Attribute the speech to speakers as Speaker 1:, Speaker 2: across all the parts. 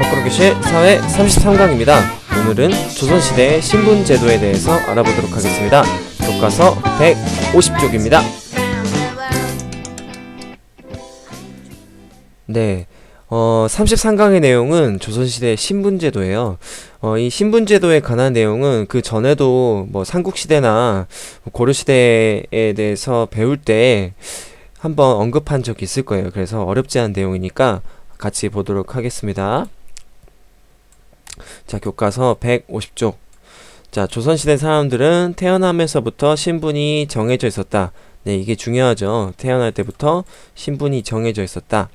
Speaker 1: 거꾸로교실 사회 33강입니다. 오늘은 조선시대의 신분제도에 대해서 알아보도록 하겠습니다. 교과서 150쪽입니다. 네, 33강의 내용은 조선시대 신분제도예요. 이 신분제도에 관한 내용은 그 전에도 뭐 삼국시대나 고려시대에 대해서 배울 때 한번 언급한 적이 있을 거예요. 그래서 어렵지 않은 내용이니까 같이 보도록 하겠습니다. 자, 교과서 150쪽. 자, 조선시대 사람들은 태어나면서부터 신분이 정해져 있었다. 네, 이게 중요하죠. 태어날 때부터 신분이 정해져 있었다.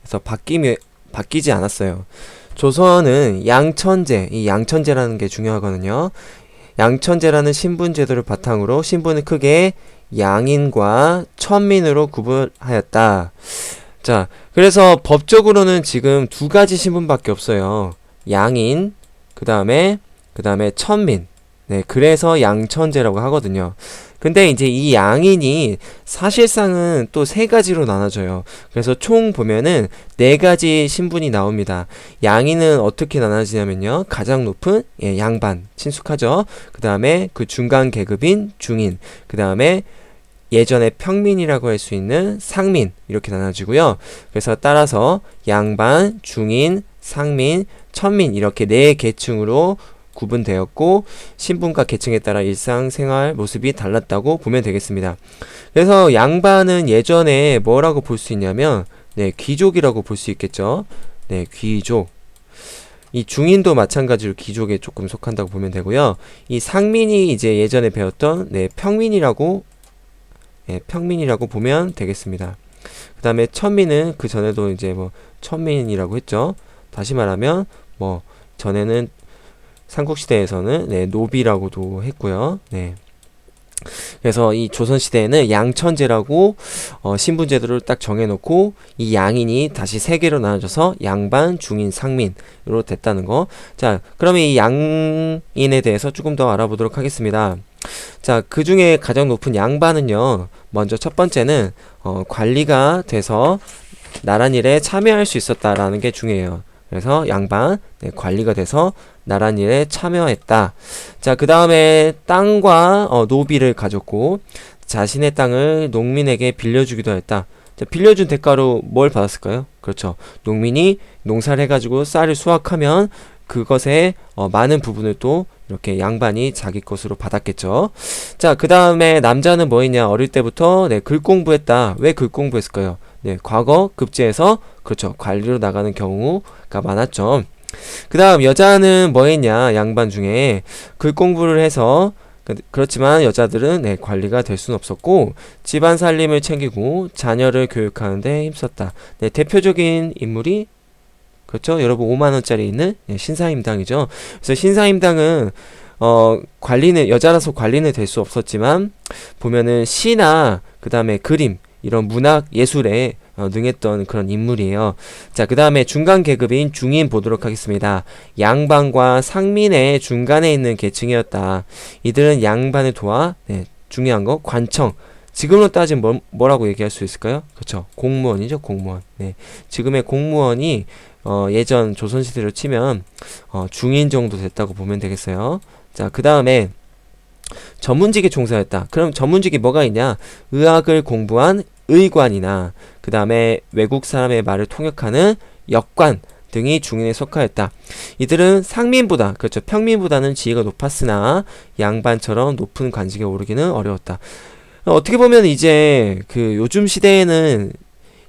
Speaker 1: 그래서 바뀌지 않았어요. 조선은 양천제, 이 양천제라는 게 중요하거든요. 양천제라는 신분제도를 바탕으로 신분을 크게 양인과 천민으로 구분하였다. 자, 그래서 법적으로는 지금 두 가지 신분밖에 없어요. 양인, 그 다음에 천민. 네, 그래서 양천제라고 하거든요. 근데 이제 이 양인이 사실상은 또 세 가지로 나눠져요. 그래서 총 보면은 네 가지 신분이 나옵니다. 양인은 어떻게 나눠지냐면요. 가장 높은 양반, 친숙하죠. 그 다음에 그 중간 계급인 중인, 그 다음에 예전에 평민이라고 할 수 있는 상민, 이렇게 나눠지고요. 그래서 따라서 양반, 중인, 상민, 천민 이렇게 네 계층으로 구분되었고 신분과 계층에 따라 일상생활 모습이 달랐다고 보면 되겠습니다. 그래서 양반은 예전에 뭐라고 볼 수 있냐면 귀족이라고 볼 수 있겠죠. 네, 귀족. 이 중인도 마찬가지로 귀족에 조금 속한다고 보면 되고요. 이 상민이 이제 예전에 배웠던 평민이라고 보면 되겠습니다. 그 다음에 천민은 그 전에도 이제 뭐 천민이라고 했죠. 다시 말하면 뭐 전에는 삼국시대에서는 노비라고도 했고요. 네. 그래서 이 조선시대에는 양천제라고 신분제도를 딱 정해놓고 이 양인이 다시 세 개로 나눠져서 양반, 중인, 상민으로 됐다는 거. 자, 그러면 이 양인에 대해서 조금 더 알아보도록 하겠습니다. 자, 그 중에 가장 높은 양반은요. 먼저 첫 번째는 관리가 돼서 나랏일에 참여할 수 있었다라는 게 중요해요. 그래서 양반, 관리가 돼서 나랏일에 참여했다. 자, 그 다음에 땅과 노비를 가졌고 자신의 땅을 농민에게 빌려주기도 했다. 자, 빌려준 대가로 뭘 받았을까요? 그렇죠. 농민이 농사를 해가지고 쌀을 수확하면 그것의 많은 부분을 또 이렇게 양반이 자기 것으로 받았겠죠. 자, 그 다음에 남자는 뭐했냐? 어릴 때부터 글 공부했다. 왜 글 공부했을까요? 네, 과거 급제에서 그렇죠. 관리로 나가는 경우가 많았죠. 그 다음 여자는 뭐했냐? 양반 중에 글 공부를 해서 그렇지만 여자들은 관리가 될 수는 없었고 집안 살림을 챙기고 자녀를 교육하는 데 힘썼다. 네, 대표적인 인물이 그렇죠. 여러분 5만원짜리 있는 신사임당이죠. 그래서 신사임당은 관리는 여자라서 관리는 될 수 없었지만 보면은 시나 그 다음에 그림 이런 문학 예술에 능했던 그런 인물이에요. 자, 그 다음에 중간 계급인 중인 보도록 하겠습니다. 양반과 상민의 중간에 있는 계층이었다. 이들은 양반을 도와 중요한 거 관청. 지금으로 따지면 뭐라고 얘기할 수 있을까요? 그렇죠. 공무원이죠. 공무원. 네. 지금의 공무원이 예전 조선시대로 치면 중인 정도 됐다고 보면 되겠어요. 자, 그 다음에 전문직에 종사했다. 그럼 전문직이 뭐가 있냐? 의학을 공부한 의관이나 그 다음에 외국 사람의 말을 통역하는 역관 등이 중인에 속하였다. 이들은 상민보다 그렇죠. 평민보다는 지위가 높았으나 양반처럼 높은 관직에 오르기는 어려웠다. 어떻게 보면 이제 그 요즘 시대에는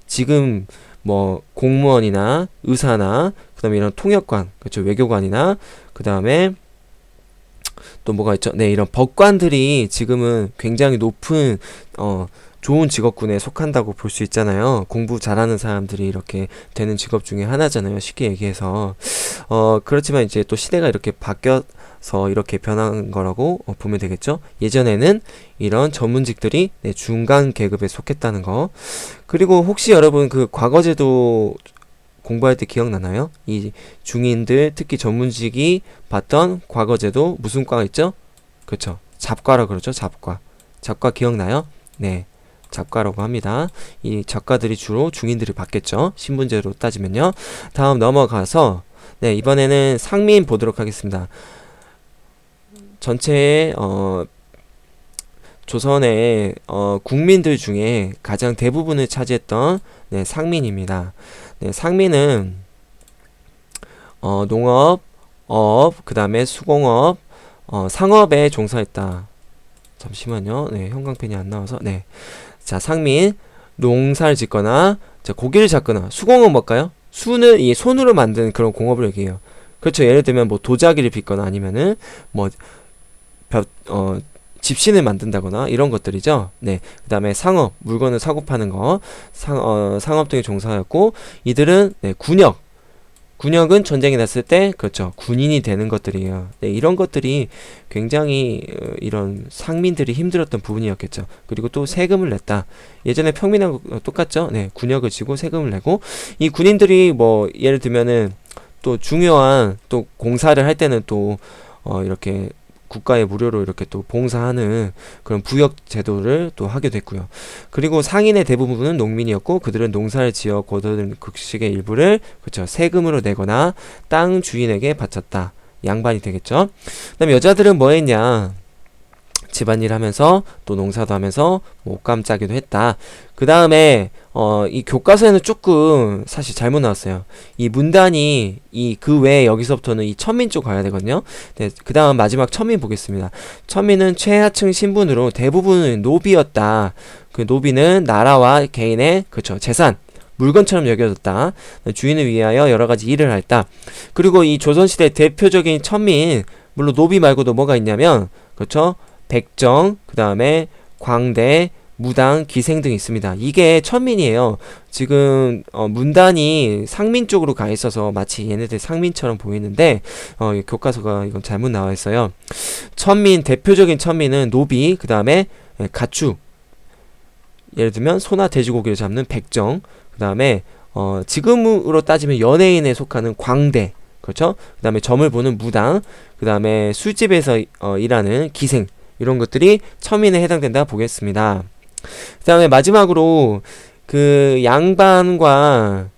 Speaker 1: 지금 뭐 공무원이나 의사나 그 다음에 이런 통역관 그렇죠. 외교관이나 그 다음에 또 뭐가 있죠? 네, 이런 법관들이 지금은 굉장히 높은 좋은 직업군에 속한다고 볼 수 있잖아요. 공부 잘하는 사람들이 이렇게 되는 직업 중에 하나잖아요. 쉽게 얘기해서 그렇지만 이제 또 시대가 이렇게 바뀌어서 이렇게 변한 거라고 보면 되겠죠. 예전에는 이런 전문직들이 중간 계급에 속했다는 거. 그리고 혹시 여러분 그 과거제도 공부할 때 기억나나요? 이 중인들 특히 전문직이 봤던 과거제도 무슨 과가 있죠? 그렇죠. 잡과라 그러죠. 잡과 기억나요? 네. 잡과라고 합니다. 이 잡과들이 주로 중인들이 받겠죠. 신분제로 따지면요. 다음 넘어가서 네, 이번에는 상민 보도록 하겠습니다. 전체의 조선의 국민들 중에 가장 대부분을 차지했던 네, 상민입니다. 네, 상민은 농업, 어업, 그 다음에 수공업, 상업에 종사했다. 잠시만요. 네, 형광펜이 안 나와서. 네. 자, 상민, 농사를 짓거나, 자, 고기를 잡거나, 수공업 뭘까요? 수는 이 손으로 만든 그런 공업을 얘기해요. 그렇죠. 예를 들면 뭐 도자기를 빚거나 아니면은 뭐 집신을 만든다거나 이런 것들이죠. 네. 그 다음에 상업, 물건을 사고 파는 거, 상업 등에 종사하였고, 이들은 네, 군역은 전쟁이 났을 때 그렇죠. 군인이 되는 것들이에요. 네, 이런 것들이 굉장히 이런 상민들이 힘들었던 부분이었겠죠. 그리고 또 세금을 냈다. 예전에 평민하고 똑같죠. 네, 군역을 지고 세금을 내고 이 군인들이 뭐 예를 들면은 또 중요한 또 공사를 할 때는 또 이렇게 국가에 무료로 이렇게 또 봉사하는 그런 부역 제도를 또 하게 됐고요. 그리고 상인의 대부분은 농민이었고 그들은 농사를 지어 거둔 곡식의 일부를 그렇죠. 세금으로 내거나 땅 주인에게 바쳤다. 양반이 되겠죠. 그다음에 여자들은 뭐 했냐? 집안일 하면서 또 농사도 하면서 뭐 옷감 짜기도 했다. 그 다음에 이 교과서에는 조금 사실 잘못 나왔어요. 이 문단이 그 외에 여기서부터는 이 천민 쪽 가야 되거든요. 네, 그 다음 마지막 천민 보겠습니다. 천민은 최하층 신분으로 대부분은 노비였다. 그 노비는 나라와 개인의 그렇죠 재산 물건처럼 여겨졌다. 주인을 위하여 여러 가지 일을 했다. 그리고 이 조선시대 대표적인 천민 물론 노비 말고도 뭐가 있냐면 그렇죠. 백정, 그 다음에 광대, 무당, 기생 등이 있습니다. 이게 천민이에요. 지금 문단이 상민 쪽으로 가 있어서 마치 얘네들 상민처럼 보이는데 교과서가 이건 잘못 나와 있어요. 천민, 대표적인 천민은 노비, 그 다음에 가축, 예를 들면 소나 돼지고기를 잡는 백정, 그 다음에 지금으로 따지면 연예인에 속하는 광대, 그렇죠? 그 다음에 점을 보는 무당, 그 다음에 술집에서 일하는 기생, 이런 것들이 천민에 해당된다 보겠습니다. 그 다음에 마지막으로 그 양반과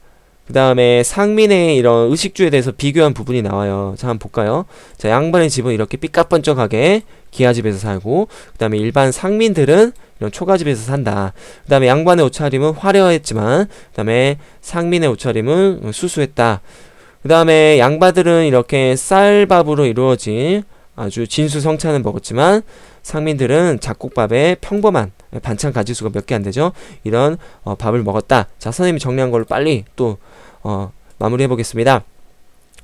Speaker 1: 그 다음에 상민의 이런 의식주에 대해서 비교한 부분이 나와요. 자, 한번 볼까요? 자, 양반의 집은 이렇게 삐까뻔쩍하게 기와집에서 살고 그 다음에 일반 상민들은 이런 초가집에서 산다. 그 다음에 양반의 옷차림은 화려했지만 그 다음에 상민의 옷차림은 수수했다. 그 다음에 양반들은 이렇게 쌀밥으로 이루어진 아주 진수성찬을 먹었지만 상민들은 잡곡밥에 평범한 반찬 가지수가 몇 개 안 되죠. 이런 밥을 먹었다. 자, 선생님이 정리한 걸로 빨리 또 마무리해 보겠습니다.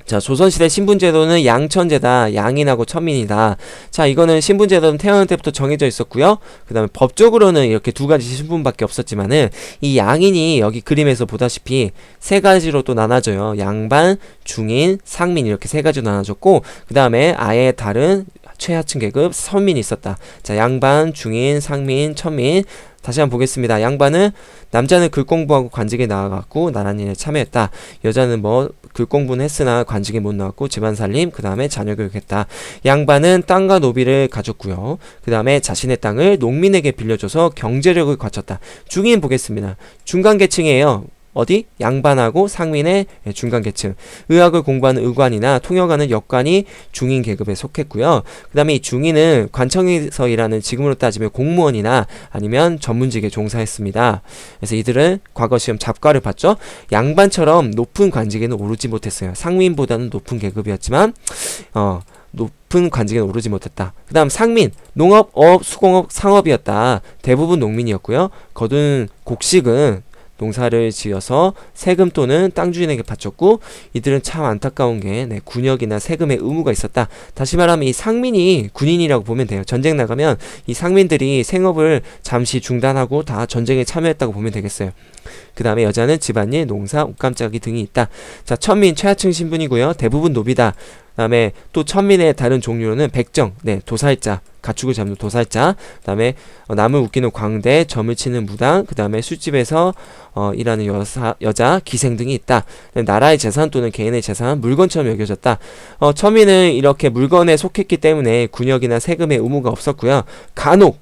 Speaker 1: 자, 조선시대 신분제도는 양천제다. 양인하고 천민이다. 자, 이거는 신분제도는 태어날 때부터 정해져 있었고요. 그 다음에 법적으로는 이렇게 두 가지 신분밖에 없었지만은 이 양인이 여기 그림에서 보다시피 세 가지로 또 나눠져요. 양반, 중인, 상민 이렇게 세 가지로 나눠졌고 그 다음에 아예 다른 최하층 계급 선민이 있었다. 자, 양반, 중인, 상민, 천민. 다시 한번 보겠습니다. 양반은 남자는 글 공부하고 관직에 나아갔고 나란 일에 참여했다. 여자는 뭐 글 공부는 했으나 관직에 못 나왔고 집안 살림 그 다음에 자녀 교육했다. 양반은 땅과 노비를 가졌고요. 그 다음에 자신의 땅을 농민에게 빌려줘서 경제력을 갖췄다. 중인 보겠습니다. 중간계층이에요. 어디? 양반하고 상민의 중간계층. 의학을 공부하는 의관이나 통역하는 역관이 중인 계급에 속했고요. 그 다음에 이 중인은 관청에서 일하는 지금으로 따지면 공무원이나 아니면 전문직에 종사했습니다. 그래서 이들은 과거 시험 잡과를 봤죠. 양반처럼 높은 관직에는 오르지 못했어요. 상민보다는 높은 계급이었지만 높은 관직에는 오르지 못했다. 그 다음 상민, 농업, 어업, 수공업, 상업이었다. 대부분 농민이었고요. 거둔 곡식은 농사를 지어서 세금 또는 땅 주인에게 바쳤고 이들은 참 안타까운 게 군역이나 세금의 의무가 있었다. 다시 말하면 이 상민이 군인이라고 보면 돼요. 전쟁 나가면 이 상민들이 생업을 잠시 중단하고 다 전쟁에 참여했다고 보면 되겠어요. 그 다음에 여자는 집안일, 농사, 옷감짜기 등이 있다. 자, 천민 최하층 신분이고요. 대부분 노비다. 그 다음에 또 천민의 다른 종류로는 백정, 도살자, 가축을 잡는 도살자, 그 다음에 남을 웃기는 광대, 점을 치는 무당, 그 다음에 술집에서 일하는 여자, 기생 등이 있다. 나라의 재산 또는 개인의 재산, 물건처럼 여겨졌다. 천민은 이렇게 물건에 속했기 때문에 군역이나 세금의 의무가 없었고요. 간혹,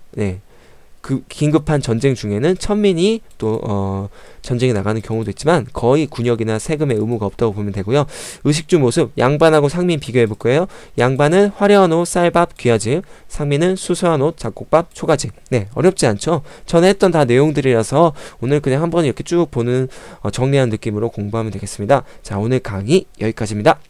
Speaker 1: 그 긴급한 전쟁 중에는 천민이 또 전쟁에 나가는 경우도 있지만 거의 군역이나 세금의 의무가 없다고 보면 되고요. 의식주 모습 양반하고 상민 비교해 볼 거예요. 양반은 화려한 옷, 쌀밥, 귀하집, 상민은 수수한 옷, 잡곡밥, 초가집. 네, 어렵지 않죠? 전에 했던 다 내용들이라서 오늘 그냥 한번 이렇게 쭉 보는 정리한 느낌으로 공부하면 되겠습니다. 자, 오늘 강의 여기까지입니다.